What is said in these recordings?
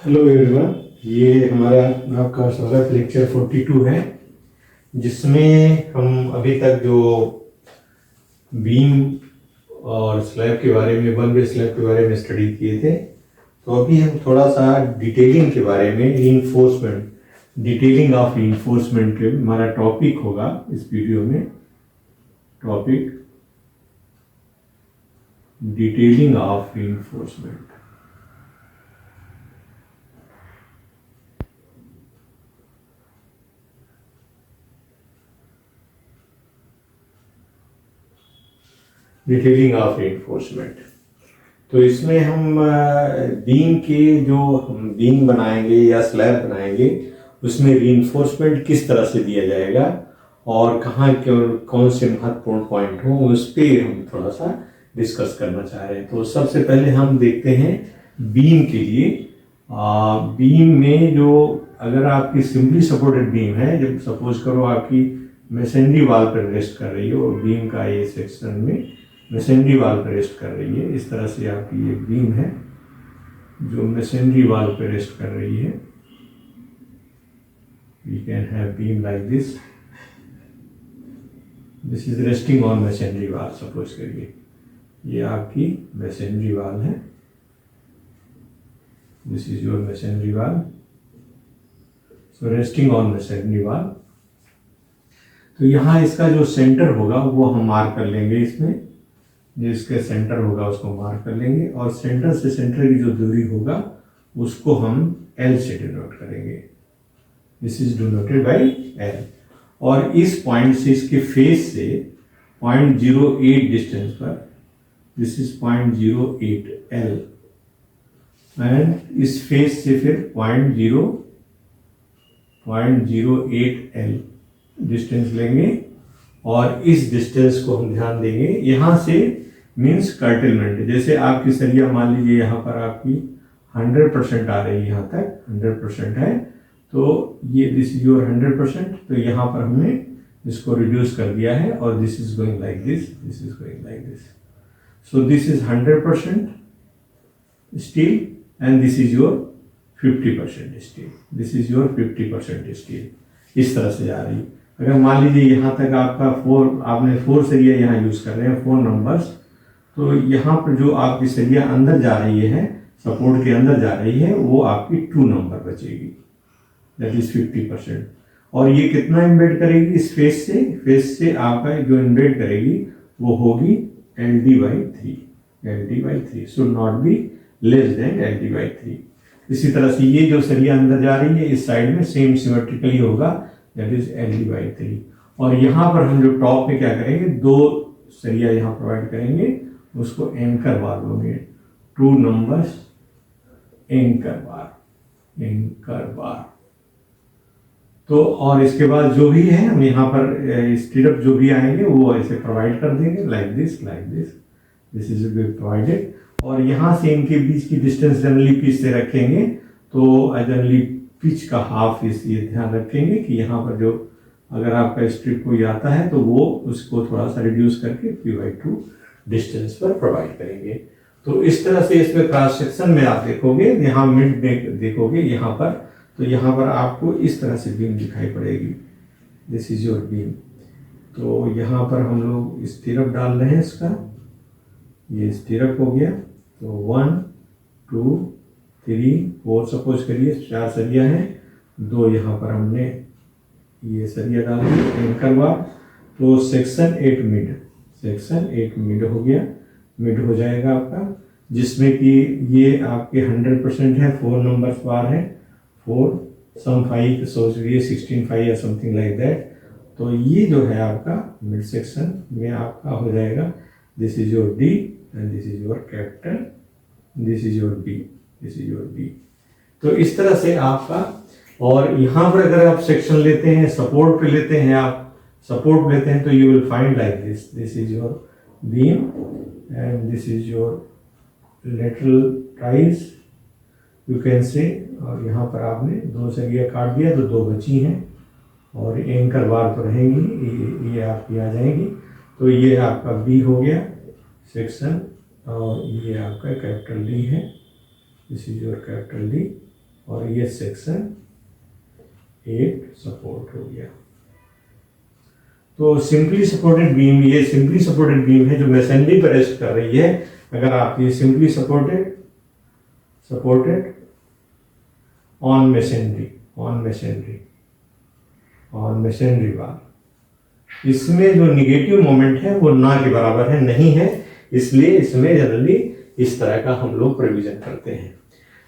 Hello everyone, ये हमारा आपका स्वागत लेक्चर 42 है, जिसमें हम अभी तक जो बीम और स्लैब के बारे में, वन वे स्लैब के बारे में स्टडी किए थे। तो अभी हम थोड़ा सा डिटेलिंग के बारे में, रीइंफोर्समेंट, डिटेलिंग ऑफ रीइंफोर्समेंट के हमारा टॉपिक होगा इस वीडियो में। Topic detailing of reinforcement. Detailing of reinforcement. तो इसमें हम बीम के जो हम बीम बनाएंगे या स्लैब बनाएंगे, उसमें रीइंफोर्समेंट किस तरह से दिया जाएगा और कहाँ कौन से महत्वपूर्ण पॉइंट हो, उस पर हम थोड़ा सा डिस्कस करना चाह रहे हैं। तो सबसे पहले हम देखते हैं बीम के लिए। बीम में जो, अगर आपकी सिंपली सपोर्टेड बीम है, जब सपोज करो आपकी मैसनरी वाल पर रेस्ट कर रही हो और बीम का ये सेक्शन में मैसनरी वाल पर रेस्ट कर रही है, इस तरह से आपकी ये बीम है जो मैसनरी वाल पर रेस्ट कर रही है। We can have beam like this. This is resting on masonry wall. Suppose करिए ये आपकी मैसनरी वाल है। दिस इज योर मैसनरी वाल। सो रेस्टिंग ऑन मैसनरी वाल। तो यहाँ इसका जो सेंटर होगा वो हम मार्क कर लेंगे। इसमें जो इसका सेंटर होगा उसको मार्क कर लेंगे, और सेंटर से सेंटर की जो दूरी होगा उसको हम L से डिनोट करेंगे। This is denoted by L। और इस पॉइंट से, इसके फेस से 0.08 डिस्टेंस पर, दिस इज 0.08 L, एंड इस फेस से फिर 0.08 L डिस्टेंस लेंगे, और इस डिस्टेंस को हम ध्यान देंगे। यहाँ से मीन्स कर्टेलमेंट, जैसे आपकी सरिया मान लीजिए यहाँ पर आपकी 100% आ रही है, यहाँ तक 100% है, तो ये दिस इज योर 100%। तो यहाँ पर हमने इसको रिड्यूस कर दिया है, और this is going like this, this is going like this. So this is 100% steel, and this is your 50% steel. This is your 50% steel. इस तरह से जा रही है। अगर मान लीजिए यहाँ तक आपका आपने 4 सरिया यहाँ यूज कर रहे हैं, 4 नंबर्स, तो यहाँ पर जो आपकी सरिया अंदर जा रही है, सपोर्ट के अंदर जा रही है, वो आपकी 2 नंबर बचेगी, दैट इज 50%। और ये कितना इम्बेड करेगी इस फेस से? फेस से आपका जो इम्बेड करेगी वो होगी LD/3। LD/3 should not be less then LD/3। इसी तरह से ये जो सरिया अंदर जा रही है इस साइड में सेम सिमेट्रिकली होगा, दैट इज LD/3। और यहाँ पर हम जो टॉप में क्या करेंगे, 2 सरिया यहाँ प्रोवाइड करेंगे, उसको एंकर बार बोलेंगे। 2 नंबर्स एंकर बार, एंकर बार। तो और इसके बाद जो भी है हम यहाँ पर स्टीरअप जो भी आएंगे वो ऐसे प्रोवाइड कर देंगे, like this, like this. This is provided. और यहाँ से इनके बीच की डिस्टेंस जनरली पिच से रखेंगे, तो जनरली पिच का हाफ इस ये ध्यान रखेंगे कि यहाँ पर जो अगर आपका स्ट्रिप कोई आता है तो वो उसको थोड़ा सा रिड्यूस करके P/2 डिस्टेंस पर प्रोवाइड करेंगे। तो इस तरह से इसमें क्रॉस सेक्शन में आप देखोगे, यहाँ मिड देखोगे यहाँ पर, तो यहाँ पर आपको इस तरह से बीम दिखाई पड़ेगी। This is your beam. तो यहाँ पर हम लोग स्टीरअप डाल रहे हैं इसका, ये स्टीरअप हो गया। तो 1 2 3 4 सपोज करिए 4 सरिया हैं, 2 यहाँ पर हमने ये सरिया डाल दिया एंकर बार। तो सेक्शन 8 मिड, सेक्शन 8 मिड हो गया, मिड हो जाएगा आपका, जिसमें कि ये आपके 100% है, 4 नंबर्स बार है, 4 सम 5 सोच लीजिए 16/5 या समथिंग लाइक दैट। तो ये जो है आपका मिड सेक्शन में आपका हो जाएगा, this is your D and this is your capital, this is your B, this is your B। तो इस तरह से आपका, और यहाँ पर अगर आप सेक्शन लेते हैं, सपोर्ट पे लेते हैं, आप सपोर्ट लेते हैं, तो you will find like this, this is your beam and this is your lateral ties, you can say. और यहाँ पर आपने 2 सरिया काट दिया तो 2 बची हैं, और एंकर बार तो रहेंगी, ये आपकी आ जाएंगी। तो ये आपका B हो गया सेक्शन, और ये आपका कैपिटल D है, this is your capital D। और ये सेक्शन 8 सपोर्ट हो गया। तो सिंपली सपोर्टेड बीम, ये सिंपली सपोर्टेड बीम है जो मैसनरी पर रेस्ट कर रही है। अगर आप ये सिंपली सपोर्टेड ऑन मैसनरी बार, इसमें जो निगेटिव मोमेंट है वो ना के बराबर है, नहीं है, इसलिए इसमें जनरली इस तरह का हम लोग प्रोविजन करते हैं।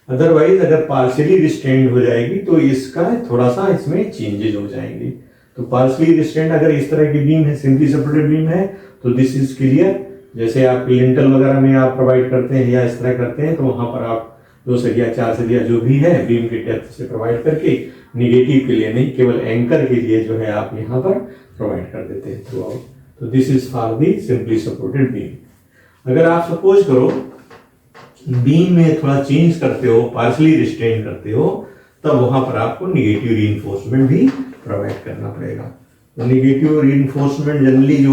अदरवाइज अगर पार्शियली रिस्ट्रेंड हो जाएगी तो इसका थोड़ा सा इसमें चेंजेस हो जाएंगे। तो पार्शियली रिस्ट्रेंड अगर इस तरह की बीम है, सिंपली सपोर्टेड बीम है, तो दिस इज क्लियर। जैसे आप लिंटल वगैरह में आप प्रोवाइड करते हैं या इस तरह करते हैं, तो वहां पर आप 2 सरिया 4 सरिया जो भी है बीम के डेप्थ से प्रोवाइड करके निगेटिव के लिए नहीं, केवल एंकर के लिए जो है आप यहाँ पर प्रोवाइड कर देते हैं थ्रू आउट। तो this is for the simply supported beam. अगर आप सपोज करो बीम में थोड़ा चेंज करते हो, पार्शली रिस्ट्रेन करते हो, तब वहां पर आपको निगेटिव रीइंफोर्समेंट भी प्रोवाइड करना पड़ेगा। तो निगेटिव रीइंफोर्समेंट जनरली जो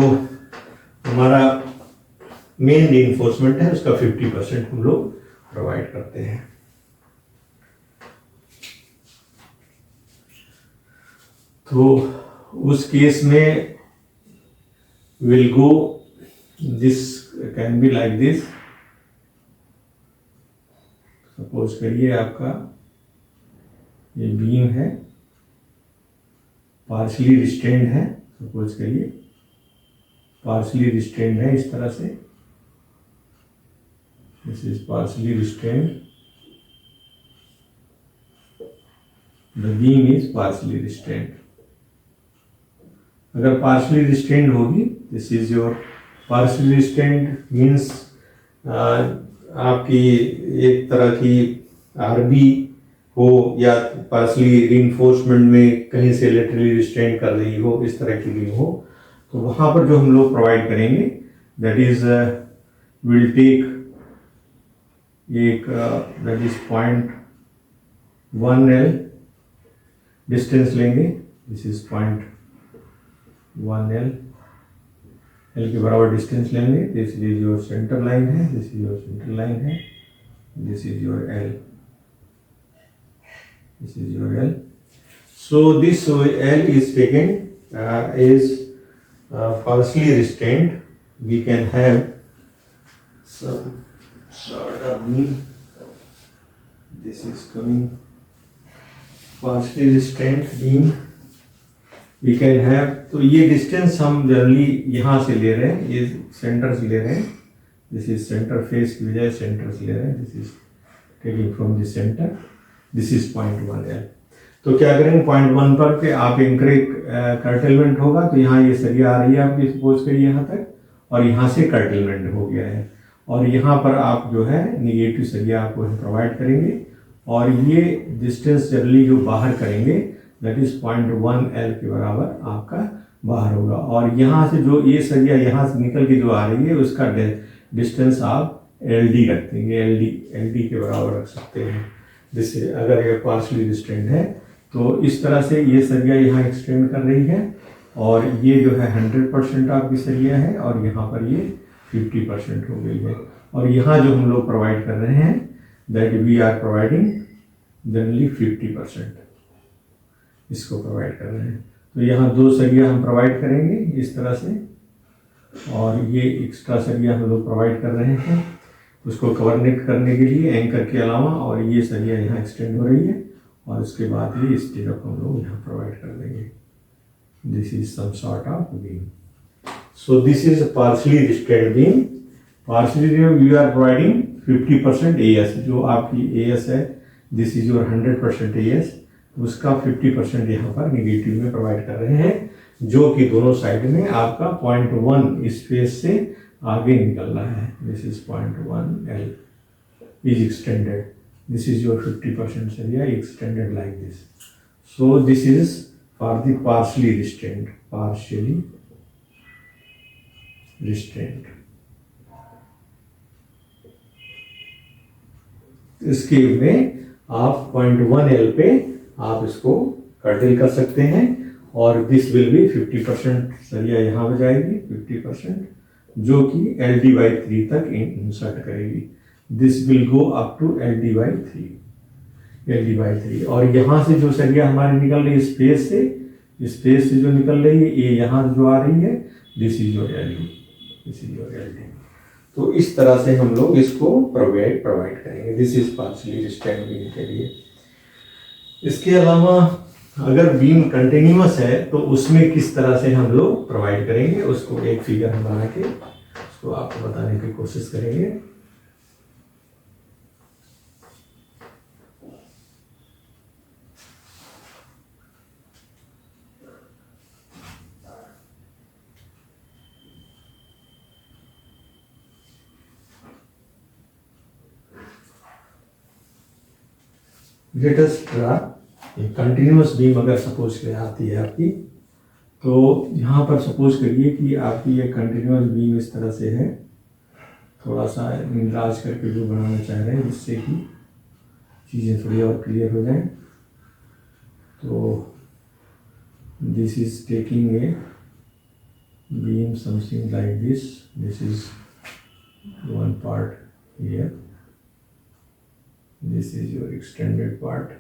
हमारा मेन रीइंफोर्समेंट है उसका 50% हम लोग प्रोवाइड करते हैं। तो उस केस में will go, this can be like this. Suppose करिए आपका ये बीम है, पार्शली रिस्ट्रेन्ड है, सपोज करिए पार्शली रिस्ट्रेन्ड है इस तरह से, this is partially restrained, the beam is partially restrained. अगर पार्शली रिस्ट्रेन्ड होगी, this is your partially restrained means आपकी एक तरह की आरबी हो या पार्शली रीइंफोर्समेंट में कहीं से लेटरली रिस्ट्रेन कर रही हो, इस तरह की भी हो, तो वहां पर जो हम लोग प्रोवाइड करेंगे दैट इज विल टेक एक दैट इज 0.1 L डिस्टेंस लेंगे, दिस इज 0.1 L के बराबर डिस्टेंस लेंगे। This is your centre line है, this is your centre line है, this is your L, this is your L. So this L is taken is partially restrained. We can have some sort of beam. This is coming partially restrained beam. We can have, तो ये distance हम generally यहाँ से ले रहे हैं, ये centre से ले रहे हैं, दिस इज सेंटर फेस की बजाय सेंटर से ले रहे हैं, this is taking from the centre, this is 0.1 L। तो क्या करेंगे 0.1 पर के आप इंक्रेक कर्टेलमेंट होगा, तो यहाँ ये सरिया आ रही है आपकी, सपोज करिए यहाँ तक, और यहाँ से कर्टेलमेंट हो गया है, और यहाँ पर आप जो है निगेटिव सरिया आपको प्रोवाइड करेंगे, और ये डिस्टेंस जनरली जो बाहर करेंगे दैट इज 0.1 L के बराबर आपका बाहर होगा। और यहाँ से जो ये सरिया यहाँ से निकल के जो आ रही है उसका डिस्टेंस आप LD रख देंगे, LD के बराबर रख सकते हैं। जिससे अगर ये पार्शली रिस्ट्रेंड है तो इस तरह से ये सरिया यहाँ एक्सटेंड कर रही है, और ये जो है 100% आपकी सरिया है, और यहाँ पर ये 50% हो गई है। और यहाँ जो हम लोग प्रोवाइड कर रहे हैं that we are providing generally 50% इसको प्रोवाइड कर रहे हैं। तो यहाँ 2 सरिया हम प्रोवाइड करेंगे इस तरह से, और ये एक्स्ट्रा सरिया हम लोग प्रोवाइड कर रहे हैं उसको कवर्नेट करने के लिए एंकर के अलावा, और ये सरिया यहाँ एक्सटेंड हो रही है, और उसके बाद ये स्टेरअप हम लोग यहाँ प्रोवाइड कर देंगे। This is some sort of beam. So this is partially restrained beam. Partially we are providing 50% AS, जो आपकी AS है, दिस इज योर 100% AS, उसका 50% यहाँ पर निगेटिव में प्रोवाइड कर रहे हैं, जो कि दोनों साइड में आपका 0.1 इस फेस से आगे निकल रहा है। This is 0.1 L is extended. This is your 50% area extended like this. So this is for the partially restrained. Partially restrained. इसके में आप 0.1 L पे आप इसको कर्टेल कर सकते हैं, और दिस विल बी 50% सरिया यहाँ पे जाएगी 50%, जो कि LD/3 तक इंसर्ट करेगी। This will go up to LD/3। LD/3। और यहाँ से जो सरिया हमारी निकल रही है स्पेस से जो निकल रही है, ये यहाँ जो आ रही है, this is your LD, this is your LD। तो इस तरह से हम लोग इसको प्रोवाइड करेंगे। This is partially restrained beam के लिए। इसके अलावा अगर बीम कंटिन्यूअस है तो उसमें किस तरह से हम लोग प्रोवाइड करेंगे, उसको एक फिगर हम बना के उसको आपको बताने की कोशिश करेंगे। Let us draw continuous beam. अगर सपोज के आती है आपकी, तो यहाँ पर सपोज करिए कि आपकी ये कंटिन्यूअस बीम इस तरह से है, थोड़ा सा इंद्राज करके जो बनाना चाह रहे हैं जिससे कि चीज़ें थोड़ी और क्लियर हो जाएं। तो this is taking a beam something like this, this is one part here, this is your extended part,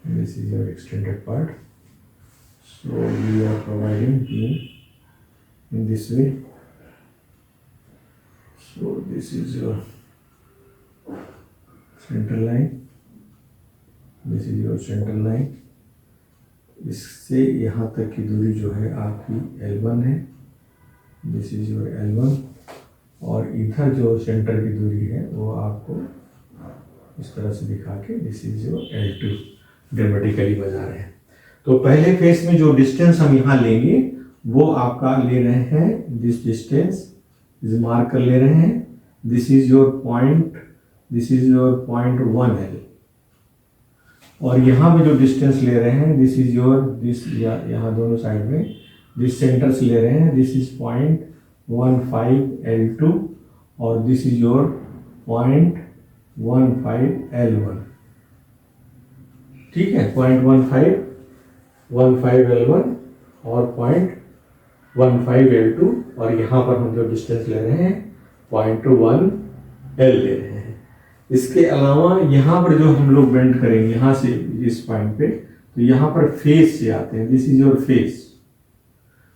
this is your extended part. So we are providing beam in this way. So this is your center line, this is your center line। इससे यहाँ तक की दूरी जो है आपकी L1 है, this is your L1। और इधर जो सेंटर की दूरी है वो आपको इस तरह से दिखा के this is your L2 dramatically बजा रहे हैं। तो पहले फेस में जो डिस्टेंस हम यहाँ लेंगे वो आपका ले रहे हैं, दिस डिस्टेंस इस मार्कर ले रहे हैं, this is your point, this is your point 1L। और यहाँ पे जो डिस्टेंस ले रहे हैं दिस इज योर, दिस यहाँ दोनों साइड में दिस सेंटर से ले रहे हैं, दिस इज पॉइंट 15L2 और this is your point 15L1। ठीक है, पॉइंट 15L1 और पॉइंट 15L2। और यहाँ पर हम जो डिस्टेंस ले रहे हैं पॉइंट 1L ले रहे हैं। इसके अलावा यहाँ पर जो हम लोग बेंड करेंगे यहाँ से इस पॉइंट पे, तो यहाँ पर फेस से आते हैं, this is your face,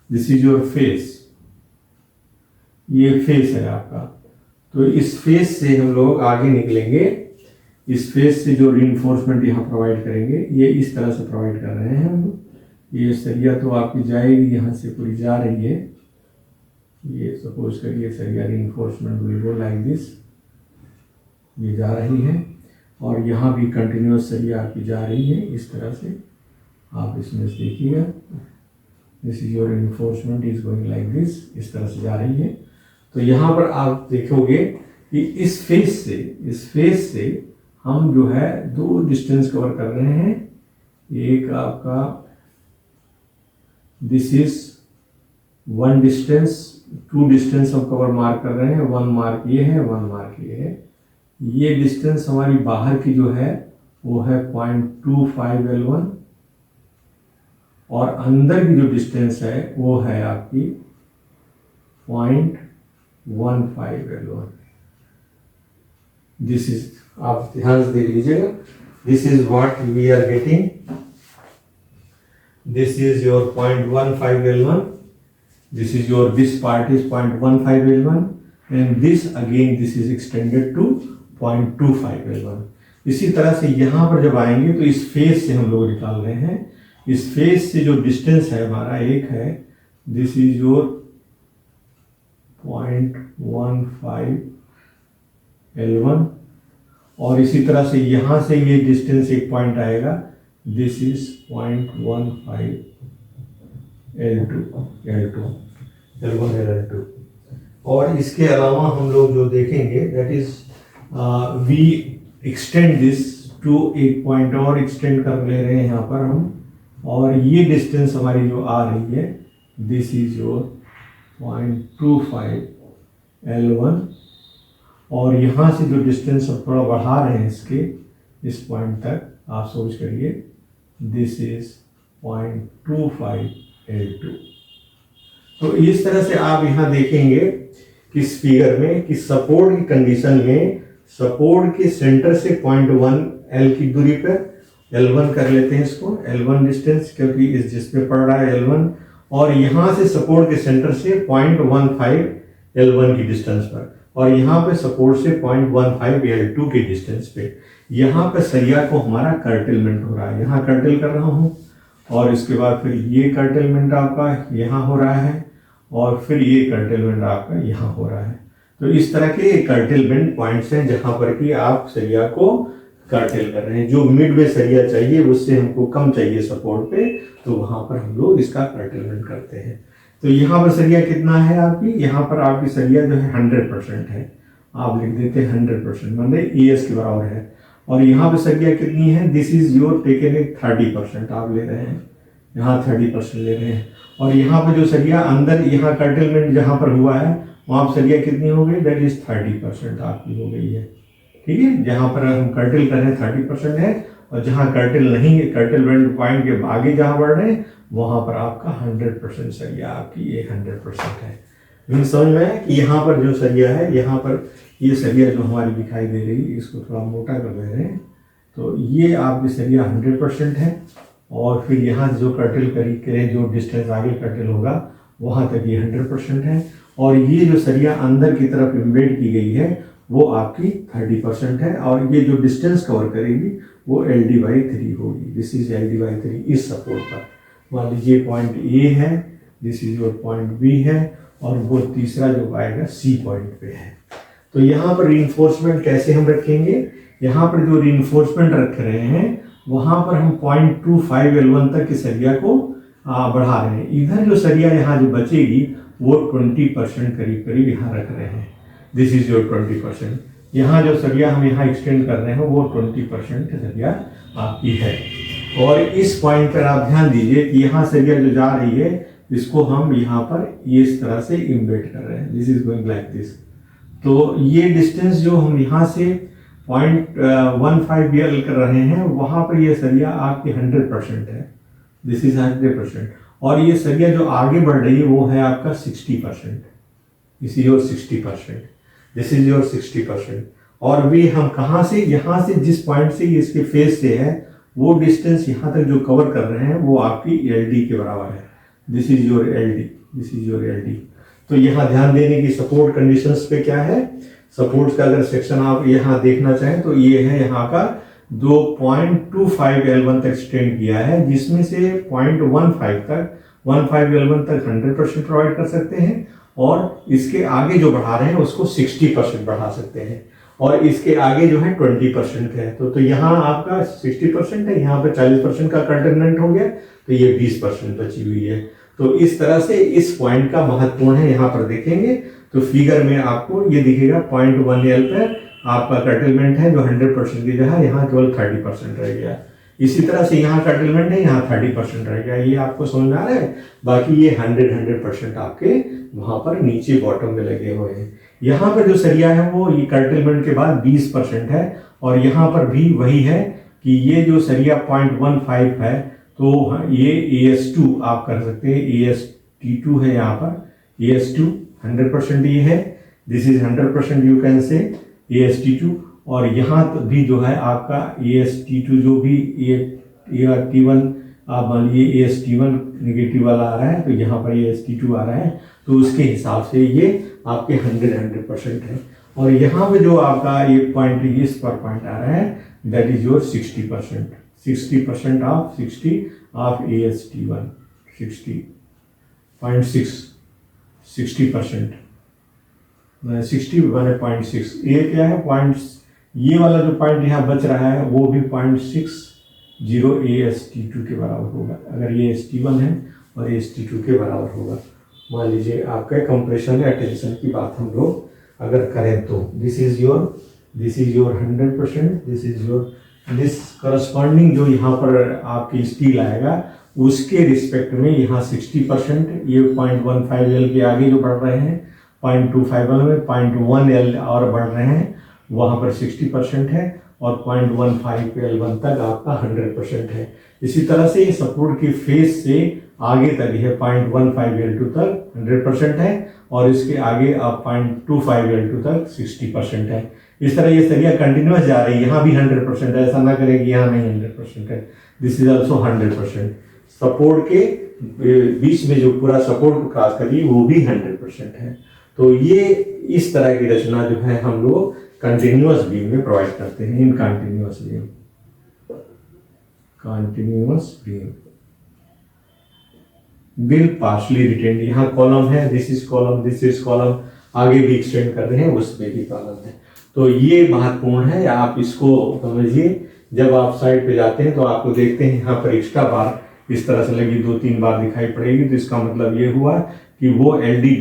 this is your face, ये फेस है आपका। तो इस फेस से हम लोग आगे निकलेंगे, इस फेस से जो रीइंफोर्समेंट यहाँ प्रोवाइड करेंगे ये इस तरह से प्रोवाइड कर रहे हैं हम। ये सरिया तो आपकी जाएगी यहाँ से पूरी जा रही है, ये सपोज करिए सरिया reinforcement will go like this, ये जा रही है। और यहाँ भी कंटिन्यूअस सरिया आपकी जा रही है इस तरह से, आप इसमें देखिएगा, this is your reinforcement is going like this, इस तरह से जा रही है। तो यहाँ पर आप देखोगे कि इस फेस से हम जो है दो डिस्टेंस कवर कर रहे हैं। एक आपका this is one distance, two distance हम कवर मार्क कर रहे हैं, वन मार्क ये है, वन मार्क ये है। ये डिस्टेंस हमारी बाहर की जो है वो है 0.25L1 और अंदर की जो डिस्टेंस है वो है आपकी 0.15L1। दिस इज, आप ध्यान से देख लीजिएगा, this is what we are getting, this is your 0.15L1, this is your, this part is 0.15L1 and this again this is extended to 0.25L1। इसी तरह से यहाँ पर जब आएंगे तो इस फेस से हम लोग निकाल रहे हैं, इस फेस से जो डिस्टेंस है हमारा एक है, दिस इज योर 0.15L1 और इसी तरह से यहाँ से ये डिस्टेंस एक पॉइंट आएगा, दिस इज 0.15L2। और इसके अलावा हम लोग जो देखेंगे that is we extend this to एक पॉइंट और एक्सटेंड कर ले रहे हैं यहाँ पर हम, और ये डिस्टेंस हमारी जो आ रही है दिस इज योर 0.25L1 और यहाँ से जो डिस्टेंस हम थोड़ा बढ़ा रहे हैं इसके इस पॉइंट तक, आप सोच करिए दिस इज 0.25L2। तो इस तरह से आप यहाँ देखेंगे कि इस फिगर में कि सपोर्ट की कंडीशन में सपोर्ट के सेंटर से 0.1 L की दूरी पर L1 कर लेते हैं इसको, L1 डिस्टेंस, क्योंकि इस जिसपे पड़ रहा है L1, और यहाँ से सपोर्ट के सेंटर से 0.15 L1 की डिस्टेंस पर, और यहाँ पे सपोर्ट से 0.15 L2 के डिस्टेंस पे, यहाँ पे सरिया को हमारा कर्टेलमेंट हो रहा है। यहाँ कर्टेल कर रहा हूँ, और इसके बाद फिर ये कर्टेलमेंट आपका यहाँ हो रहा है, और फिर ये कर्टेलमेंट आपका यहाँ हो रहा है। तो इस तरह के कर्टेलमेंट पॉइंट्स हैं जहाँ पर कि आप सरिया को कर्टेल कर रहे हैं। जो मिड में सरिया चाहिए उससे हमको कम चाहिए सपोर्ट पे, तो वहाँ पर हम लोग इसका कर्टेलमेंट करते हैं। तो यहाँ पर सरिया कितना है आपकी, यहाँ पर आपकी सरिया जो है 100% है, आप लिख देते हैं 100%, मतलब ES के बराबर है। और यहाँ पर सरिया कितनी है, this is your taken a 30% आप ले रहे हैं, यहाँ 30% ले रहे हैं। और यहाँ पर जो सरिया अंदर यहाँ कर्टेलमेंट जहाँ पर हुआ है वहाँ पर सरिया कितनी हो गई, दैट इज 30% आपकी हो गई है। ठीक है, जहाँ पर हम कर्टेल कर रहे हैं 30% है, और जहाँ कर्टेल नहीं है, कर्टेलमेंट पॉइंट के आगे जहाँ बढ़ रहे हैं वहाँ पर आपका 100% सरिया आपकी ये 100% है। लेकिन समझ में है कि यहाँ पर जो सरिया है, यहाँ पर ये सरिया जो हमारी दिखाई दे रही है, इसको थोड़ा मोटा कर दे रहे हैं, तो ये आपकी सरिया 100% है। और फिर यहाँ जो कर्टेल करें, जो डिस्टेंस आगे कर्टेल होगा वहाँ तक ये 100% है। और ये जो सरिया अंदर की तरफ इम्बेड की गई है वो आपकी 30% है, और ये जो डिस्टेंस कवर करेगी वो LD/3 होगी। दिस इज LD/3 इस सपोर्ट पर। मान लीजिए पॉइंट A है, this is your point B है, और वो तीसरा जो आएगा C पॉइंट पे है। तो यहाँ पर रीइंफोर्समेंट कैसे हम रखेंगे, यहाँ पर जो रीइंफोर्समेंट रख रहे हैं वहाँ पर हम 0.25 L1 तक की सरिया को बढ़ा रहे हैं। इधर जो सरिया यहाँ जो बचेगी वो 20% करीब करीब यहाँ रख रहे हैं। This is your 20%। यहाँ जो सरिया हम यहाँ एक्सटेंड कर रहे हैं वो 20% सरिया आपकी है। और इस पॉइंट पर आप ध्यान दीजिए कि यहाँ सरिया जो जा रही है इसको हम यहाँ पर ये इस तरह से इम्बेड कर रहे हैं, this is going like this. तो ये डिस्टेंस जो हम यहाँ से 0.15 L कर रहे हैं वहाँ पर ये सरिया आपकी 100% है, दिस इज 100%। और ये सरिया जो आगे बढ़ रही है वो है आपका 60%, this is your 60%, this is your 60%। और भी हम कहाँ से, यहाँ से जिस पॉइंट से इसके फेस से है वो डिस्टेंस यहाँ तक जो कवर कर रहे हैं वो आपकी LD के बराबर है, this is your LD, this is your LD। तो यहाँ ध्यान देने की सपोर्ट कंडीशंस पे क्या है, सपोर्ट्स का अगर सेक्शन आप यहाँ देखना चाहें तो ये है यहाँ का 2.25 L1 तक एक्सटेंड किया है, जिसमें से 0.15 L1 तक 100% प्रोवाइड कर सकते हैं, और इसके आगे जो बढ़ा रहे हैं उसको 60% बढ़ा सकते हैं, और इसके आगे जो है 20% है। तो यहाँ आपका 60% है, यहाँ पे 40% का कंटेनमेंट हो गया, तो ये 20% बची हुई है। तो इस तरह से इस पॉइंट का महत्वपूर्ण है, यहाँ पर देखेंगे तो फिगर में आपको ये दिखेगा 0.1 L पर आपका कर्टेलमेंट है जो 100% की जगह यहाँ केवल 30% रह गया। इसी तरह से यहाँ कर्टेलमेंट है, यहाँ 30% रह गया। ये आपको समझ में आ रहा है। बाकी ये 100% आपके वहाँ पर नीचे बॉटम में लगे हुए हैं। यहाँ पर जो सरिया है वो ये कर्टेलमेंट के बाद 20% है, और यहाँ पर भी वही है कि ये जो सरिया 0.15 है तो ये AS2 आप कर सकते हैं, AST2 है यहाँ पर, AS2 100% ये है, this is 100% you can say AST2। और यहाँ भी जो है आपका AST2 जो भी T1 आप मान लीजिए AST1 निगेटिव वाला आ रहा है, तो यहाँ पर AST2 आ रहा है, तो उसके हिसाब से ये आपके 100% है। और यहाँ पे जो आपका ये पॉइंट इस पर पॉइंट आ रहा है that is your 60%, 60% of 60 of AST1, 60.6, 60%, 61.6। ये क्या है पॉइंट, ये वाला जो पॉइंट यहाँ बच रहा है वो भी 0.60 AST2 के बराबर होगा, अगर ये AST1 है और AST2 के बराबर होगा। मान लीजिए आपका कंप्रेशन या टेंशन की बात हम लोग अगर करें तो this is your 100%, this is your this corresponding जो यहाँ पर आपकी स्टील आएगा उसके रिस्पेक्ट में यहाँ 60%, ये 0.15 L के आगे जो बढ़ रहे हैं 0.25 L में 0.1 L और बढ़ रहे हैं वहाँ पर 60% है, और 0.15 L1 तक आपका 100% है। इसी तरह से सपोर्ट की फेस से आगे तक है 0.15 L2 तक 100% है, और इसके आगे आप 0.25 L2 तक 60% है। इस तरह ये सरिया कंटिन्यूस जा रही है, यहाँ भी 100% है, ऐसा ना करें कि यहाँ नहीं 100% है, दिस इज ऑल्सो 100%। सपोर्ट के बीच में जो पूरा सपोर्ट को क्रॉस करिए वो भी 100% है। तो ये इस तरह की रचना जो है हम लोग कंटिन्यूस बीम में प्रोवाइड करते हैं, in continuous beam, continuous beam bill partially retained. यहाँ कॉलम है, this is column, this is column, आगे भी एक्सटेंड कर रहे हैं, उसमें भी कॉलम है। तो ये महत्वपूर्ण है, आप इसको समझिए। जब आप साइड पे जाते हैं तो आपको देखते हैं यहाँ पर एक्स्ट्रा बार इस तरह से लगी 2-3 बार दिखाई पड़ेगी, तो इसका मतलब ये हुआ कि वो एलडी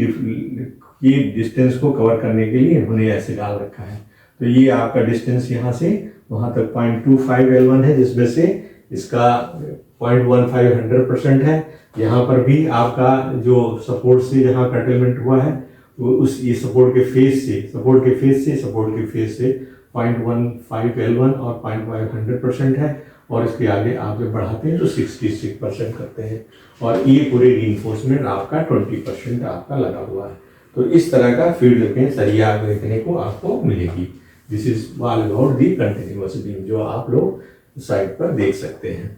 की डिस्टेंस को कवर करने के लिए उन्हें ऐसे डाल रखा है। तो ये आपका डिस्टेंस यहाँ से वहाँ तक 0.25 L1 है, जिसमें से इसका 0.15 100% है। यहाँ पर भी आपका जो सपोर्ट से जहाँ कर्टेलमेंट हुआ है वो उस ये सपोर्ट के फेस से 0.15 L1 और 0.5 100% है, और इसके आगे आप जब बढ़ाते हैं तो 66% करते हैं, और ये पूरे रीइंफोर्समेंट आपका 20% आपका लगा हुआ है। तो इस तरह का फील्ड में सरिया देखने को आपको मिलेगी। This is all about the continuous beam, जो आप लोग साइड पर देख सकते हैं।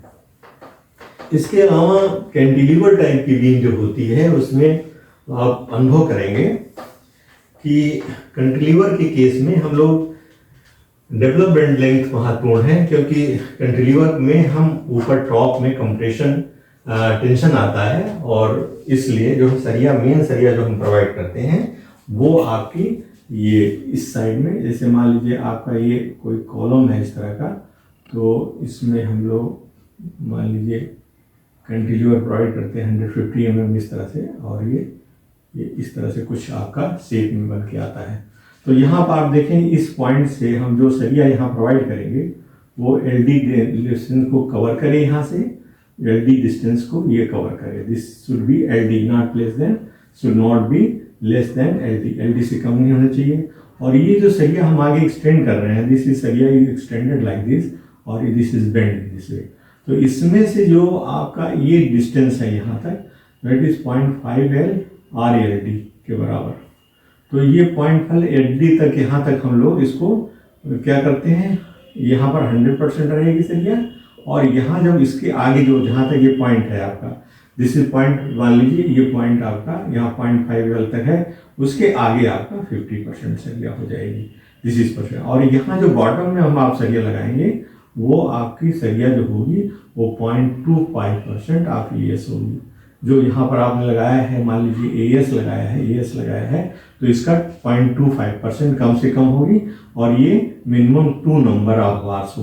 इसके अलावा कैंटिलीवर टाइप की बीम जो होती है उसमें आप अनुभव करेंगे कि कैंटिलीवर के केस में हम लोग डेवलपमेंट लेंथ महत्वपूर्ण है, क्योंकि कैंटिलीवर में हम ऊपर टॉप में कंप्रेशन टेंशन आता है, और इसलिए जो सरिया मेन सरिया जो हम प्रोवाइड करते हैं वो आपकी ये इस साइड में, जैसे मान लीजिए आपका ये कोई कॉलम है इस तरह का, तो इसमें हम लोग मान लीजिए कैंटिलीवर प्रोवाइड करते हैं 150 mm इस तरह से, और ये इस तरह से कुछ आपका शेप में बन के आता है। तो यहाँ पर आप देखें इस पॉइंट से हम जो सरिया यहाँ प्रोवाइड करेंगे वो एलडी डिस्टेंस को कवर करे, यहाँ से एलडी डिस्टेंस को ये कवर करे। This should be LD, not less than, should not be less than LD, LD से कम नहीं होना चाहिए। और ये जो सरिया हम आगे एक्सटेंड कर रहे हैं, दिस इज सरिया इज एक्सटेंडेड लाइक दिस, और this is bend this way. तो इसमें से जो आपका ये डिस्टेंस है यहाँ तक, दैट इज 0.5 L RLD के बराबर। तो ये 0.5 LD तक यहाँ तक हम लोग इसको क्या करते हैं, यहाँ पर 100% रहेगी सरिया, और यहाँ जब इसके आगे जो जहाँ तक ये पॉइंट है आपका, दिस इज पॉइंट, मान लीजिए ये पॉइंट आपका यहाँ 0.5 L तक है, उसके आगे आपका 50% सरिया हो जाएगी, दिस इज %। और यहाँ जो बॉटम में हम आप सरिया लगाएंगे वो आपकी सरिया जो होगी वो 0.25% आपकी एस होगी। जो यहाँ पर आपने लगाया है, मान लीजिए एएस लगाया है, तो इसका 0.25% कम से कम होगी, और ये मिनिमम 2 नंबर ऑफ बार्स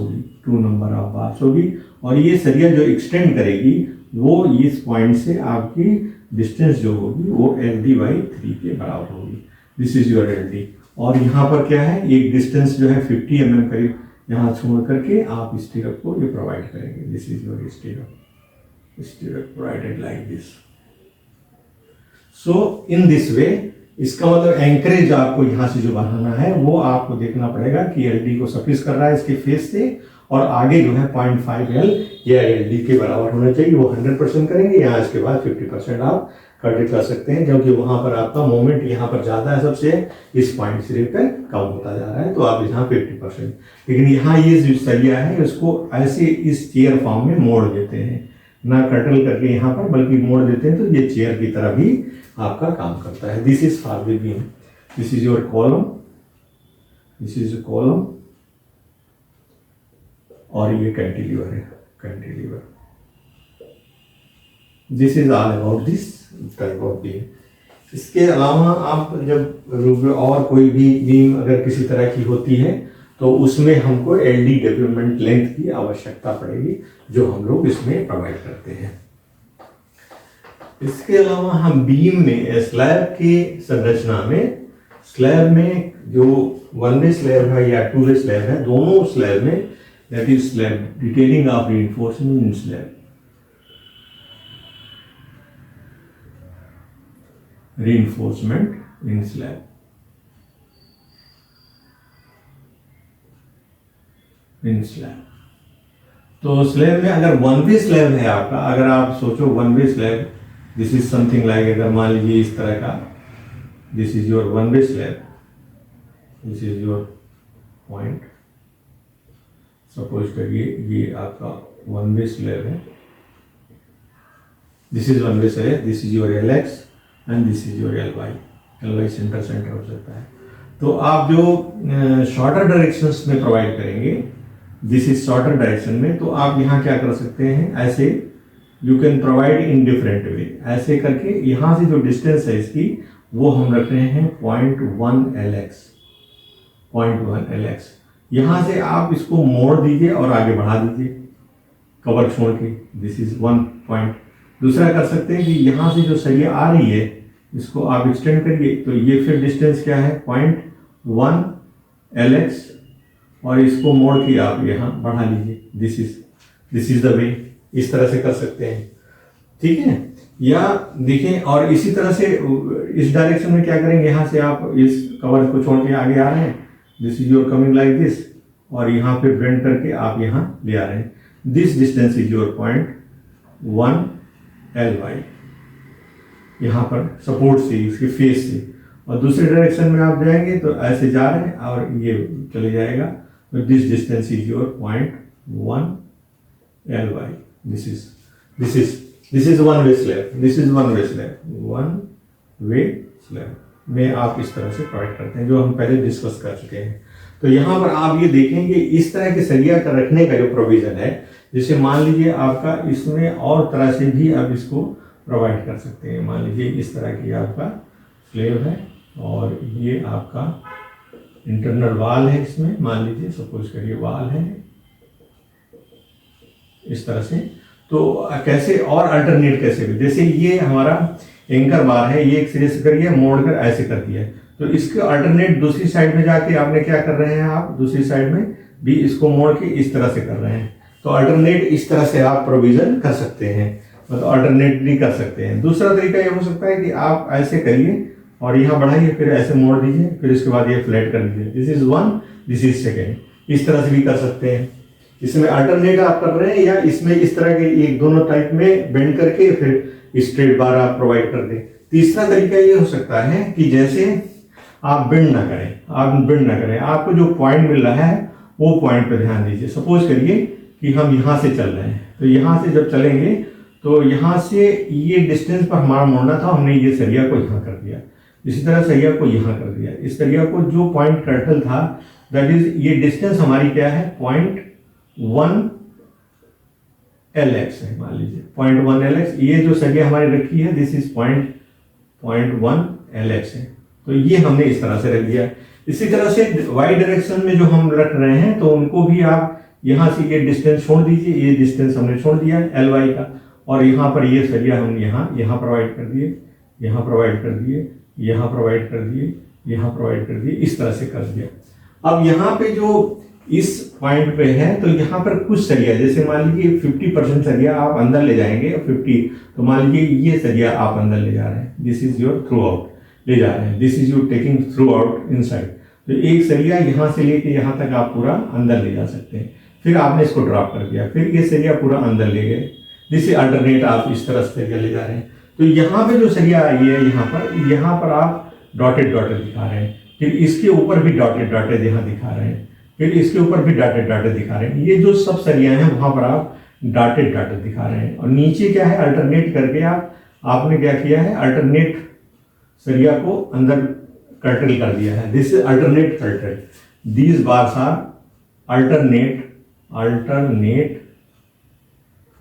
होगी। और ये सरिया जो एक्सटेंड करेगी वो इस पॉइंट से आपकी डिस्टेंस जो होगी वो LD/3 के बराबर होगी। This is your LD। और यहाँ पर क्या है, एक डिस्टेंस जो है 50 mm करीब यहाँ छोड़ करके आप स्टीरअप को ये प्रोवाइड करेंगे। This is your स्टीरअप provided like this. So in this वे, इसका मतलब एंकरेज आपको यहाँ से जो बनाना है वो आपको देखना पड़ेगा कि एलडी को सफिक्स कर रहा है इसके फेस से, और आगे जो है 0.5 L या एलडी के बराबर होना चाहिए, वो 100% करेंगे। यहाँ इसके बाद 50% आप कट कर सकते हैं, क्योंकि वहां पर आपका मोमेंट यहाँ पर ज्यादा है सबसे, इस पॉइंट से पे कम होता जा रहा है, तो आप यहाँ 50%। लेकिन यहाँ ये जो सरिया है इसको ऐसे इस चेयर फॉर्म में मोड़ देते हैं, ना कटल करके यहाँ पर, बल्कि मोड़ देते हैं, तो ये चेयर की तरह भी आपका काम करता है। This is for the beam, this is your column, this is column, और ये कैंटिलीवर है, cantilever. This is all about this type of beam. इसके अलावा आप जब और कोई भी बीम अगर किसी तरह की होती है तो उसमें हमको एलडी डेवलपमेंट लेंथ की आवश्यकता पड़ेगी, जो हम लोग इसमें प्रोवाइड करते हैं। इसके अलावा हम बीम में स्लैब की संरचना में, स्लैब में जो 1 वे स्लैब है या 2 वे स्लैब है, दोनों स्लैब में, that is slab detailing of reinforcement in slab, reinforcement in slab। तो स्लैब में अगर 1 वे स्लैब है आपका, अगर आप सोचो 1 way slab, this is something like, अगर मान लीजिए इस तरह का, this is your 1 way slab, this is your point, suppose करिए ये आपका वन वे स्लैब है, this is one way slab, this is your L X and this is your L Y center हो सकता है। तो आप जो शॉर्टर डायरेक्शंस में प्रोवाइड करेंगे, दिस इज शॉर्टर डायरेक्शन में, तो आप यहाँ क्या कर सकते हैं, ऐसे you can provide in different way, ऐसे करके यहाँ से जो डिस्टेंस है इसकी वो हम रख रहे हैं 0.1 LX, 0.1 LX। यहाँ से आप इसको मोड़ दीजिए और आगे बढ़ा दीजिए कवर छोड़ के, दिस इज 1 पॉइंट। दूसरा कर सकते हैं कि यहाँ से जो सरिया आ रही है इसको आप एक्सटेंड करिए, तो ये फिर डिस्टेंस क्या है 0.1 LX, और इसको मोड़ के आप यहाँ बढ़ा लीजिए, दिस इज द वे, इस तरह से कर सकते हैं, ठीक है। या देखें, और इसी तरह से इस डायरेक्शन में क्या करेंगे, यहाँ से आप इस कवर को छोड़ के आगे आ रहे हैं, this is your coming like this, और यहाँ पे बेंड करके आप यहाँ ले आ रहे हैं, this distance is your 0.1 LY, यहाँ पर सपोर्ट से, इसके फेस से। और दूसरे डायरेक्शन में आप जाएंगे तो ऐसे जा रहे हैं और ये चले जाएगा, तो this distance is your 0.1 LY, this is one way slab, this is one way slab, one way slab में आप इस तरह से प्रोवाइड करते हैं, जो हम पहले डिस्कस कर चुके हैं। तो यहाँ पर आप ये देखेंगे इस तरह के सरिया का रखने का जो प्रोविजन है, जैसे मान लीजिए आपका इसमें और तरह से भी आप इसको प्रोवाइड कर सकते हैं। मान लीजिए इस तरह की आपका स्लैब है और ये आपका इंटरनल वाल है, इसमें मान लीजिए सपोज करिए वाल है इस तरह से। तो कैसे और अल्टरनेट कैसे भी, जैसे ये हमारा एंकर बार है, ये एक सिरे से करिए मोड़ कर ऐसे कर दिया, तो इसके अल्टरनेट दूसरी साइड में जाके आपने क्या कर रहे हैं, आप दूसरी साइड में भी इसको मोड़ के इस तरह से कर रहे हैं। तो अल्टरनेट इस तरह से आप प्रोविजन कर सकते हैं, मतलब अल्टरनेट भी कर सकते हैं। दूसरा तरीका ये हो सकता है कि आप ऐसे करिए और यहाँ बढ़ाइए, फिर ऐसे मोड़ दीजिए, फिर इसके बाद ये फ्लैट कर दीजिए, this is one, this is second, इस तरह से भी कर सकते हैं। इसमें अल्टरनेट आप कर रहे हैं, या इसमें इस तरह के एक दोनों टाइप में बेंड करके फिर स्ट्रेट बार आप प्रोवाइड कर दें। तीसरा तरीका ये हो सकता है कि जैसे आप बेंड ना करें, आपको जो पॉइंट मिल रहा है वो पॉइंट पे ध्यान दीजिए। सपोज करिए कि हम यहाँ से चल रहे हैं, तो यहाँ से जब चलेंगे तो यहाँ से ये डिस्टेंस पर हमारा मोड़ना था, हमने ये सरिया को यहाँ कर दिया, इसी तरह सरिया को यहाँ कर दिया। इस सरिया को जो पॉइंट कर्टल था, दैट इज ये डिस्टेंस हमारी क्या है 0.1 LX है, मान लीजिए 0.1 LX। ये जो सरिया हमारी रखी है दिस इज 0.1 LX है, तो ये हमने इस तरह से रख दिया। इसी तरह से वाई डायरेक्शन में जो हम रख रहे हैं, तो उनको भी आप यहाँ से ये डिस्टेंस छोड़ दीजिए, ये डिस्टेंस हमने छोड़ दिया है LY का, और यहाँ पर ये सरिया हम यहाँ प्रोवाइड कर दिए, यहाँ प्रोवाइड कर दिए, यहाँ प्रोवाइड कर दिए, यहाँ प्रोवाइड कर दिए, इस तरह से कर दिया। अब यहाँ पे जो इस पॉइंट पे है, तो यहाँ पर कुछ सरिया, जैसे मान लीजिए 50% सरिया आप अंदर ले जाएंगे, 50, तो मान लीजिए ये सरिया आप अंदर ले जा रहे हैं, this is your through out ले जा रहे हैं, this is your taking through out inside. तो एक सरिया यहाँ से लेके यहाँ तक आप पूरा अंदर ले जा सकते हैं, फिर आपने इसको ड्रॉप कर दिया, फिर ये सरिया पूरा अंदर ले गए, जिससे अल्टरनेट आप इस तरह से सरिया ले जा रहे हैं। तो यहाँ पे जो सरिया आई है, यहाँ पर आप डॉटेड दिखा रहे हैं, फिर इसके ऊपर भी डॉटेड यहाँ दिखा रहे हैं, फिर इसके ऊपर भी डॉटेड दिखा रहे हैं। ये जो सब सरिया हैं वहाँ पर आप डॉटेड दिखा रहे हैं, और नीचे क्या है अल्टरनेट करके आपने क्या किया है, अल्टरनेट सरिया को अंदर कर्टल कर दिया है, this is alternate curtail, these bars are alternate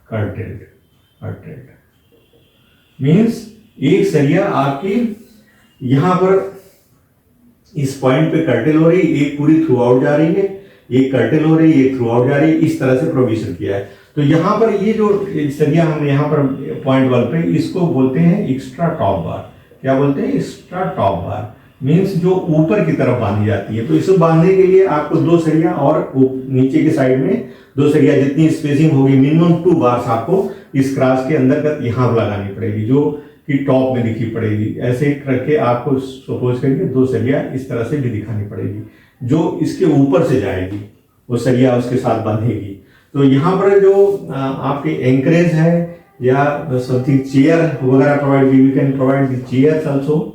curtailed means एक सरिया आपकी यहाँ पर इस पॉइंट पे कर्टेल हो रही है, एक पूरी थ्रू आउट जा रही है, एक कर्टेल हो रही है, एक थ्रू आउट जा रही है, इस तरह से प्रोविजन किया है। तो यहाँ पर ये जो सरिया हमने यहाँ पर पॉइंट 1 पे, इसको बोलते हैं एक्स्ट्रा टॉप बार। क्या बोलते हैं? एक्स्ट्रा टॉप बार मीन्स जो ऊपर की तरफ बांधी जाती है। तो इसे बांधने के लिए आपको 2 सरिया और नीचे के साइड में 2 सरिया, जितनी स्पेसिंग होगी मिनिमम 2 बार्स आपको इस क्रॉस के अंदर यहाँ लगानी पड़ेगी, जो कि टॉप में दिखी पड़ेगी। ऐसे करके आपको सपोज करिए 2 सरिया इस तरह से भी दिखानी पड़ेगी, जो इसके ऊपर से जाएगी, वो सरिया उसके साथ बांधेगी। तो यहाँ पर जो आपके एंकरेज है या समथिंग चेयर वगैरह provide, we can provide the chairs also.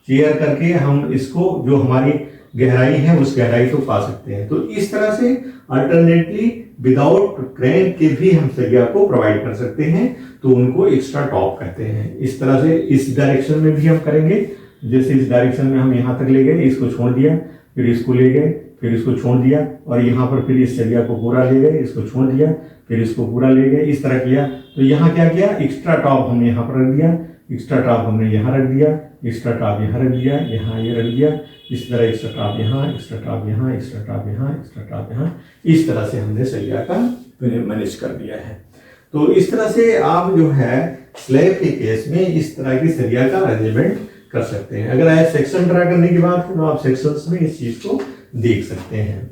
Chair करके हम इसको, जो हमारी गहराई है उस गहराई को पा सकते हैं। तो इस तरह से अल्टरनेटली विदाउट क्रैंक के भी हम सरिया को प्रोवाइड कर सकते हैं, तो उनको एक्स्ट्रा टॉप कहते हैं। इस तरह से इस डायरेक्शन में भी हम करेंगे, जैसे इस डायरेक्शन में हम यहाँ तक ले गए, इसको छोड़ दिया, फिर इसको ले गए, फिर इसको छोड़ दिया, और यहाँ पर फिर इस सरिया को पूरा ले गए, इसको छोड़ दिया, फिर इसको पूरा ले गए, इस तरह किया। तो यहाँ क्या किया, एक्स्ट्रा टॉप हमने यहाँ पर रख दिया, एक्स्ट्रा टॉप हमने यहाँ रख दिया, एक्स्ट्रा टॉप यहाँ रख दिया, यहाँ ये रख दिया, इस तरह एक्स्ट्रा टॉप यहाँ, एक्स्ट्रा टॉप यहाँ, एक्स्ट्रा टॉप यहाँ, एक्स्ट्रा टॉप यहाँ, इस तरह से हमने सरिया का मैनेज कर दिया है। तो इस तरह से आप जो है स्लैब के केस में इस तरह की सरिया का अरेंजमेंट कर सकते हैं। अगर आप सेक्शन ड्रा करने की बात करें तो आप सेक्शंस में इस चीज को देख सकते हैं।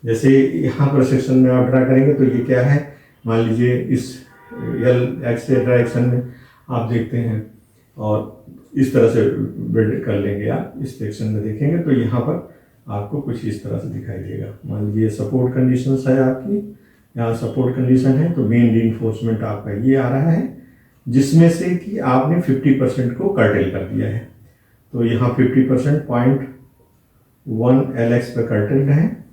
जैसे यहाँ पर सेक्शन में आप ड्रा करेंगे तो ये क्या है, मान लीजिए इस एल एक्स डायरेक्शन में आप देखते हैं, और इस तरह से बिल्ड कर लेंगे आप, इस सेक्शन में देखेंगे तो यहाँ पर आपको कुछ इस तरह से दिखाई देगा। मान लीजिए सपोर्ट कंडीशन है आपकी, यहाँ सपोर्ट कंडीशन है, तो मेन रीइंफोर्समेंट आपका ये आ रहा है, जिसमें से कि आपने 50% को कर्टेल कर दिया है। तो यहाँ 50% 0.1 LX पे कर्टेल्ड है,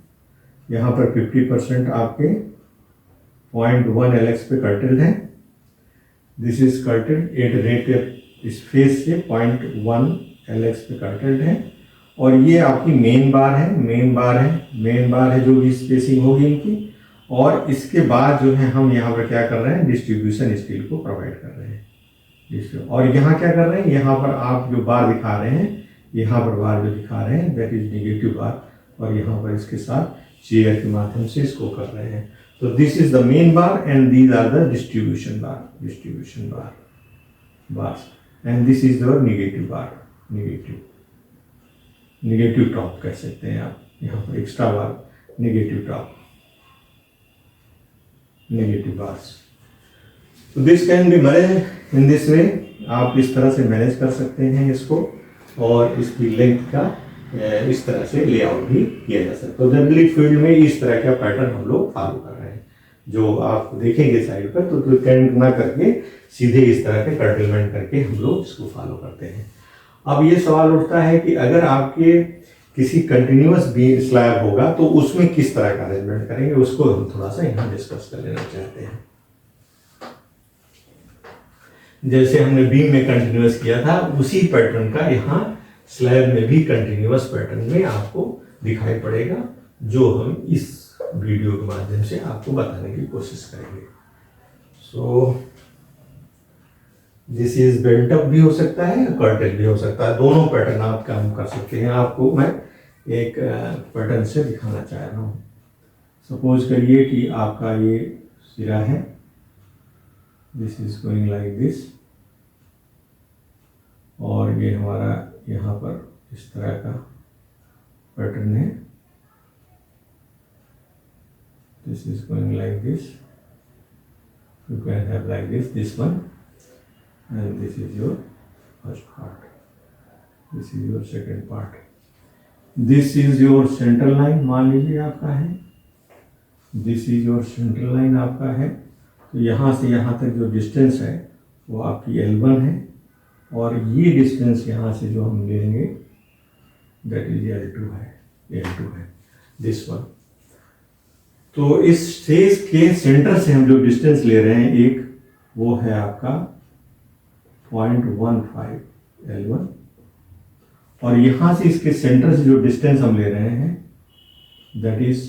यहाँ पर 50% आपके 0.1 LX पे कर्टेल्ड है। This is curtailed at rate, इस फेस से 0.1 LX पे कर्टेल्ड है, और ये आपकी मेन बार है, मेन बार है जो भी स्पेसिंग होगी इनकी। और इसके बाद जो है हम यहाँ पर क्या कर रहे हैं, डिस्ट्रीब्यूशन स्टील को प्रोवाइड कर रहे हैं। और यहाँ क्या कर रहे हैं, यहाँ पर आप जो बार दिखा रहे हैं, यहाँ पर बार जो दिखा रहे हैं दैट इज नेगेटिव बार, और यहाँ पर इसके साथ चेयर के माध्यम से इसको कर रहे हैं। तो this is the main bar and these are the distribution bar and this is the negative bar, negative top कह सकते हैं आप, यहाँ पर extra bar, negative top, negative bars. तो this can be manage in this way, आप इस तरह से मैनेज कर सकते हैं इसको, और इसकी लेंथ का इस तरह से लेआउट भी किया जा सकता है। तो जनरली फील्ड में इस तरह का पैटर्न हम लोग फॉलो कर रहे हैं, जो आप देखेंगे साइड पर, तो कैंट ना करके सीधे इस तरह के कर्टेलमेंट करके हम लोग इसको फॉलो करते हैं। अब ये सवाल उठता है कि अगर आपके किसी कंटिन्यूअस बीम स्लैब होगा तो उसमें किस तरह का अरेंजमेंट करेंगे, उसको हम थोड़ा सा यहाँ डिस्कस कर लेना चाहते हैं। जैसे हमने बीम में कंटिन्यूअस किया था, उसी पैटर्न का यहाँ स्लैब में भी कंटिन्यूअस पैटर्न में आपको दिखाई पड़ेगा, जो हम इस वीडियो के माध्यम से आपको बताने की कोशिश करेंगे। सो दिस इज बेल्ट अप भी हो सकता है, कर्टेल भी हो सकता है, दोनों पैटर्न आप काम कर सकते हैं। आपको मैं एक पैटर्न से दिखाना चाह रहा हूँ। सपोज करिए कि आपका ये सिरा है, this is going like this, और ये हमारा यहाँ पर इस तरह का पैटर्न है, this is going like this, you can have like this one, and this is your first part, this is your second part, this is your center line मान लीजिए आपका है, this is your center line आपका है। तो यहाँ से यहाँ तक जो डिस्टेंस है वो आपकी L1 है, और ये डिस्टेंस यहाँ से जो हम लेंगे दैट इज L2 है, दिस वन। तो इस फेस के सेंटर से हम जो डिस्टेंस ले रहे हैं एक, वो है आपका 0.15 L1, और यहां से इसके सेंटर से जो डिस्टेंस हम ले रहे हैं दैट इज,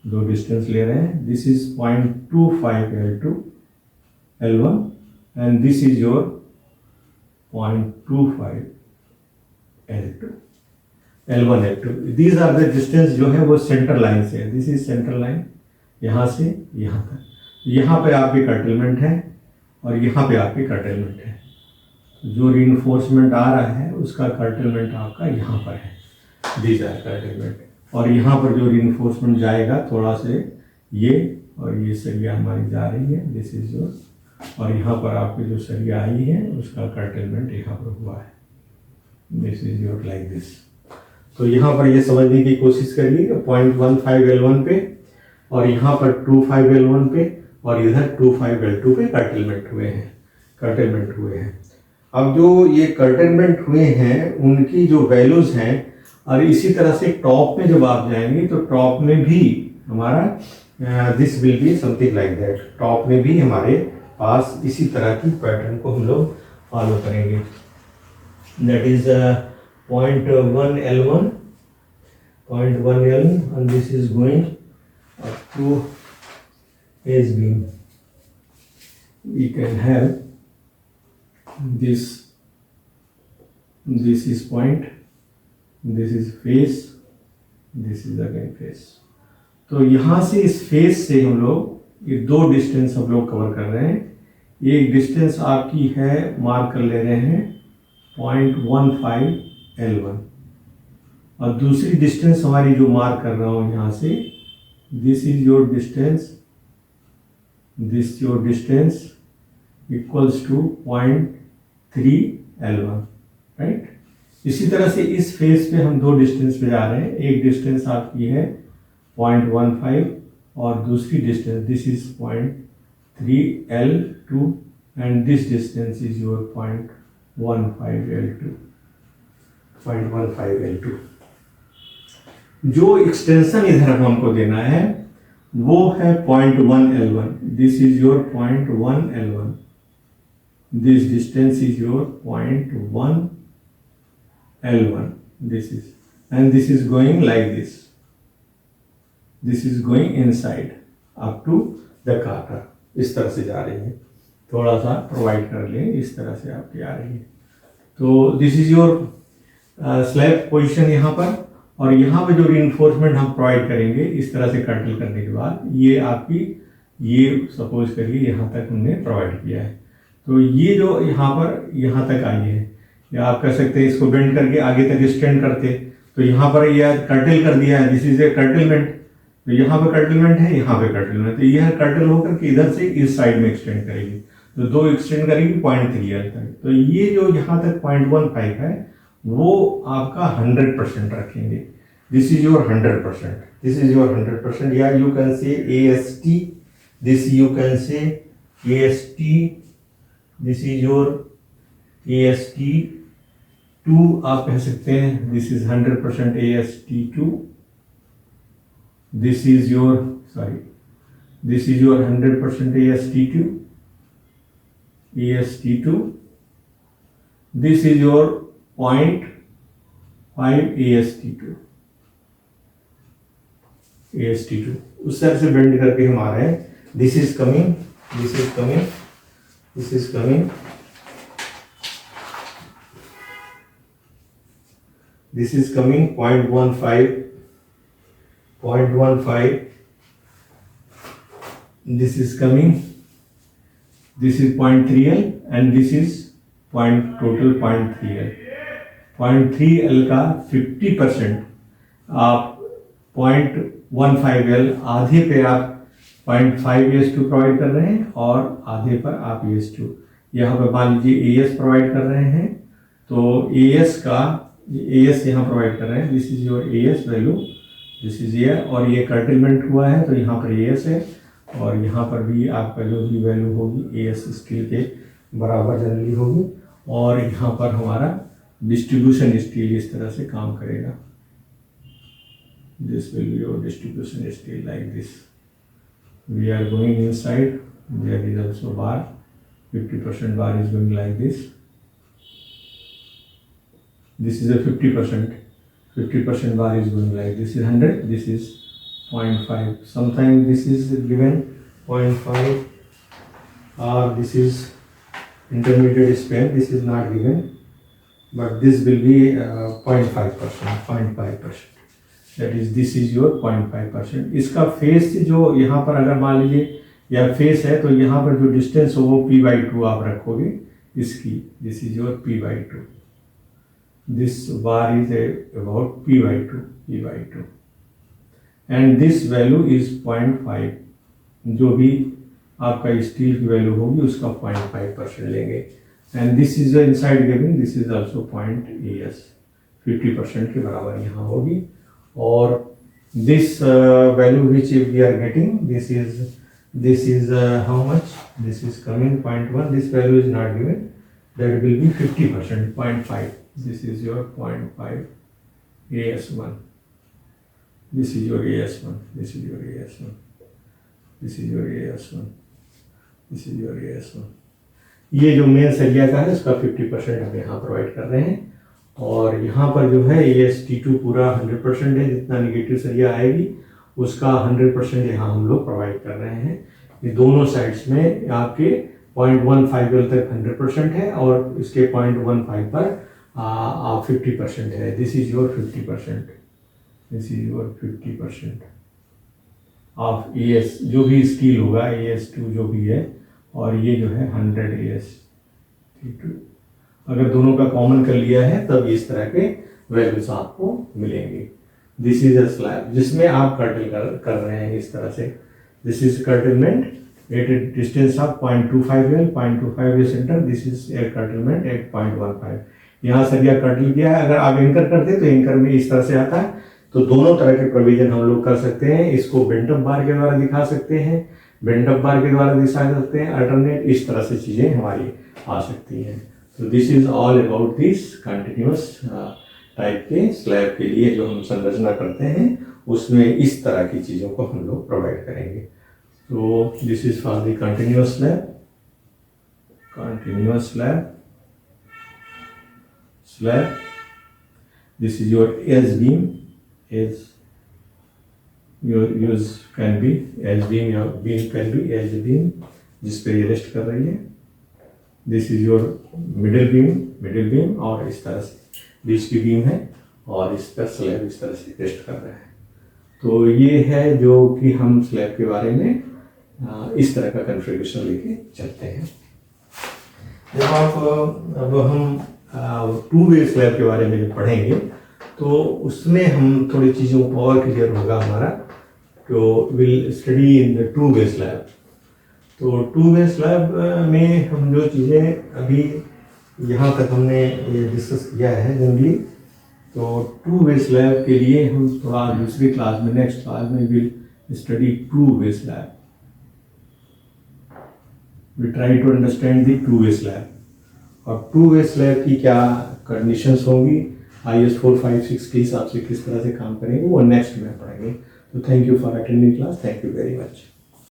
जो डिस्टेंस ले रहे हैं this is 0.25 L1 and this is your 0.25 L1 L2। These are the distance जो है वो सेंटर लाइन से है, दिस इज सेंटर लाइन, यहां से यहां तक। यहाँ पे आपके कर्टेलमेंट है और यहाँ पे आपके कर्टेलमेंट है, जो रीइंफोर्समेंट आ रहा है उसका कर्टेलमेंट आपका यहाँ पर है, दीज आर कर्टेलमेंट। और यहाँ पर जो रीइंफोर्समेंट जाएगा थोड़ा से ये, और ये सरिया हमारी जा रही है, दिस इज योर, और यहाँ पर आपकी जो सरिया आई है उसका कर्टेलमेंट यहाँ पर हुआ है, this is your like this. तो यहाँ पर ये समझने की कोशिश करिए 0.15 L1 पे, और यहाँ पर 25 L1 पे, और इधर 25 L2 पे कर्टेलमेंट हुए हैं। अब जो ये कर्टेलमेंट हुए हैं उनकी जो वैल्यूज हैं और इसी तरह से टॉप में जब आप जाएंगे तो टॉप में भी हमारा this will be something like that, top में भी हमारे पास इसी तरह की पैटर्न को हम लोग फॉलो करेंगे। That is 0.1 L1 and this is going up to S beam. We can have this is point, this is face, this is again face। तो यहाँ से इस फेस से हम लोग ये दो डिस्टेंस हम लोग कवर कर रहे हैं। एक डिस्टेंस आपकी है, मार्क कर ले रहे हैं 0.15 L1, और दूसरी डिस्टेंस हमारी जो मार्क कर रहा हूँ यहाँ से, this is your distance, this your distance equals to 0.3 L1, right. इसी तरह से इस फेस पे हम दो डिस्टेंस पे जा रहे हैं। एक डिस्टेंस आपकी है 0.15 और दूसरी distance this is 0.3 L2 and this distance is your 0.15 L2। जो एक्सटेंशन इधर हमको देना है वो है 0.1 L1, this is your 0.1 L1, this distance is your 0.1 L1, this is, and this is going like this, this is going inside up to the carter। इस तरह से जा रही है, थोड़ा सा प्रोवाइड कर लें, इस तरह से आपकी आ रही है। तो this is your slab position यहाँ पर, और यहाँ पे जो रीइंफोर्समेंट हम प्रोवाइड करेंगे इस तरह से कर्टल करने के बाद, ये आपकी, ये सपोज करिए यहाँ तक हमने प्रोवाइड किया है, तो ये जो यहाँ पर यहाँ तक आई है, या आप कह सकते हैं इसको बेंड करके आगे तक एक्सटेंड करते, तो यहाँ पर यह कर्टल कर दिया है, दिस इज ए कर्टलमेंट। तो यहाँ पे कर्टलमेंट है, यहाँ पे कर्टलमेंट, तो यह कर्टल होकर के इधर से इस साइड में एक्सटेंड करेगी, तो दो एक्सटेंड करेगी 0.3 L तक। तो ये जो यहाँ तक 0.15 है वो आपका 100% रखेंगे, this is your 100%, this is your 100%, या you can say AST, this you can say AST, this is your AST2 आप कह सकते हैं, this is 100% AST2, this is your, sorry, this is your 100% AST2, this is your 0.5 AST2, उस तरह से bend करके हम आ रहे हैं। This is coming, this is coming, this is coming, this is coming 0.15, this is coming, this is 0.3 L and this is total 0.3 L। 0.3 L का 50% आप 0.15 L आधे पे आप 0.5 AS2 प्रोवाइड कर रहे हैं और आधे पर आप AS2, यहाँ पर मान लीजिए AS प्रोवाइड कर रहे हैं, तो AS का AS यहाँ प्रोवाइड कर रहे हैं, this is your AS value, this is ये, और ये कर्टलमेंट हुआ है तो यहाँ पर AS है, और यहाँ पर भी आपका जो भी वैल्यू होगी AS स्टील के बराबर जनरली होगी, और यहाँ पर हमारा डिस्ट्रीब्यूशन स्टील इस तरह से काम करेगा, this will be your distribution steel like this. We are going inside, there is also bar, 50% bar is going like this, this is a 50% bar is going like this is 100, this is 0.5, sometimes this is given 0.5, or this is intermediate span, this is not given, but this will be 0.5%, that is this is your 0.5%। इसका face जो यहाँ पर अगर मान लीजिए या face है तो यहाँ पर जो डिस्टेंस हो वो p/2 आप रखोगे इसकी, this is your p/2, this bar is about p/2, and this value is 0.5, जो भी आपका स्टील की वैल्यू होगी उसका 0.5% लेंगे, and this is the inside giving, this is also 0.AS, 50% के बराबर यहाँ होगी, और this value which we are getting, this is how much, this is coming 0.1, this value is not given, that will be 50%, 0.5, this is your 0.5 AS1, this is your AS1, this is your AS1, this is your AS1, this is your AS1। ये जो main सरिया का है इसका 50% हम यहाँ provide कर रहे हैं, और यहाँ पर जो है AST2 पूरा 100% है, जितना निगेटिव सरिया आएगी उसका 100% यहाँ हम लोग प्रोवाइड कर रहे हैं। ये दोनों साइड्स में आपके 0.15 तक 100% है और इसके 0.15 पर 50% है। This is your 50%, this is your 50% of AS जो भी स्टील होगा, AS2 जो भी है, और ये जो है 100 AS2। अगर दोनों का कॉमन कर लिया है तब इस तरह के वैल्यूज आपको मिलेंगे। दिस इज अ स्लैब जिसमें आप कर्टल कर रहे हैं इस तरह से। This is curtailment at a distance of 0.25 L, 0.25 है centre. This is air curtailment at 0.15। यहाँ सरिया कर्टल किया है। अगर आप एंकर करते तो एंकर में इस तरह से आता है, तो दोनों तरह के प्रोविजन हम लोग कर सकते हैं। इसको बेंट अप बार के द्वारा दिखा सकते हैं, बेंट अप बार के द्वारा दिखा सकते हैं, अल्टरनेट इस तरह से चीजें हमारी आ सकती हैं। तो this is all about this continuous type के स्लैब के लिए जो हम संरचना करते हैं उसमें इस तरह की चीज़ों को हम लोग प्रोवाइड करेंगे। तो this is for the continuous slab, continuous slab. This is your edge beam, edge your use can be edge beam, your beam can be edge beam जिस पे ये रेस्ट कर रही है। This is your middle beam और इस तरह से बीच की बीम है और इस पर स्लैब इस तरह से रेस्ट कर रहा है। तो ये है जो कि हम स्लैब के बारे में इस तरह का कॉन्फ़िगरेशन लेके चलते हैं। जब आप अब हम 2-वे स्लैब के बारे में पढ़ेंगे तो उसमें हम थोड़ी चीज़ों को और क्लियर होगा हमारा। तो will study in the two way slab. तो 2-वे स्लैब में हम जो चीज़ें अभी यहाँ तक हमने ये डिस्कस किया है जनरली, तो 2-वे स्लैब के लिए हम थोड़ा दूसरी क्लास में, नेक्स्ट क्लास में will study two way slab. We try to understand the two way slab और 2-वे स्लैब की क्या कंडीशंस होंगी, IS 456 के हिसाब से किस तरह से काम करेंगे, वो नेक्स्ट में पढ़ेंगे। तो thank you for attending class, thank you very much.